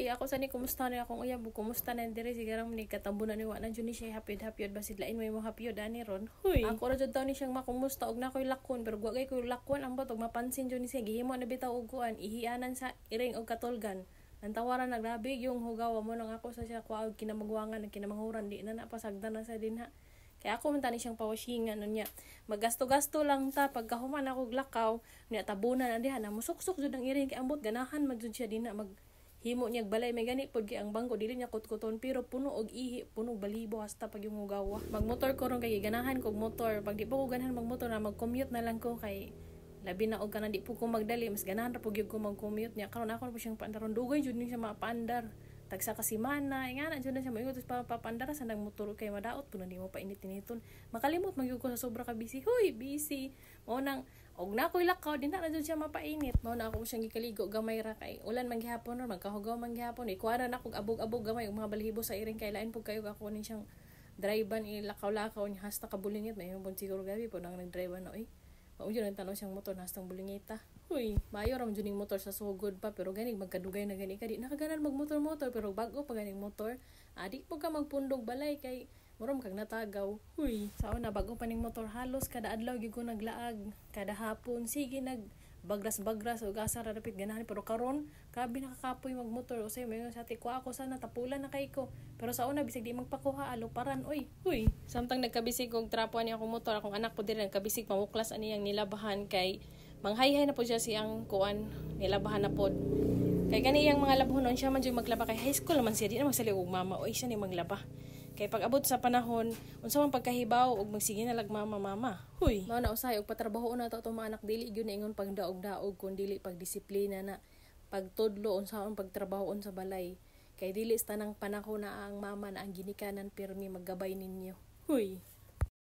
Huy, ako sa ni kumusta na akong uyab, kumusta na dire sigara ni katambunan ni wa na jud ni siya hapyod basid lain may mo hapyod ani ron. Huy, ako ra jud taw ni siyang makumusta og na koy lakon pero wagay koy lakon ang bot og mapansin jud ni siya gihimo na bitaw og kuan ihianan sa iring og katulgan. Nantawaran naglabig yung hugaw mo nang ako sa siya kuaog kinamagwangan ng kinamanghuran di na napasagdan na sa dinha. Kaya ako man tani siyang pawashingan niya. Maggasto-gasto lang ta pagkahuman ako glakaw niya tabunan andiha na musuksok jud ang iring kay ambot ganahan man jud siya dinha mag himo niya balay may gani pod ang bangko dili niya kutkuton pero puno og ihi puno balibo hasta pag yung mugawa magmotor ko ron kay ganahan kog motor pag di po ko ganahan magmotor na mag-commute na lang ko kay labi na og kana di po ko magdali mas ganahan ra pug ko mag-commute niya karon ako po siyang pandaron dugay jud ni siya mapaandar tagsa ka semana ingana jud na siya moingon pa papandara sa nang motor kay madaot puno di mo pa init-initon makalimot magyud ko sa sobra ka busy huy busy mo nang og na koy lakaw din na jud siya mapainit mo na ako siyang gikaligo gamay ra kay ulan man gihapon ron magkahugaw man gihapon ikuara na kog abog-abog gamay og mga balahibo sa iring kay lain pug kayo ako ni siyang drive-an ilakaw-lakaw niya hasta kabulingit may yung siguro gabi po nang nag-drive no maujo nang tanaw siyang motor hasta bulingita huy mayo ra man jud ning motor sa sugod pa pero gani magkadugay na gani ka di nakaganan magmotor-motor pero bago pa ganing motor adi po ka magpundog balay kay muram kag natagaw. Huy, sao na bago pa ning motor halos kada adlaw gyud ko naglaag, kada hapon sige nagbagras-bagras og asa ra dapit ganahan pero karon grabe nakakapoy magmotor usay mayon sa ti ko ako sana tapulan na kay ko. Pero sao na bisag di magpakuha aluparan oy. Huy, samtang nagkabisig og trapo ani akong motor akong anak po diri nagkabisig mamuklas ani yang nilabahan kay manghayhay na po siya siyang kuan nilabahan na pod. Kay kaniyang mga labhonon siya man jud maglaba kay high school man siya di na magsalig og mama oy siya ni maglaba. Kay pag abot sa panahon, unsa man pagkahibaw og magsige na lag mama. Huy, mao na usay og patrabaho na to mga anak dili gyud na ingon pagdaog-daog kun dili pagdisiplina na pagtudlo unsaon pagtrabahoon sa balay. Kay dili sa tanang panahon na ang mama na ang ginikanan pirmi maggabay ninyo. Huy.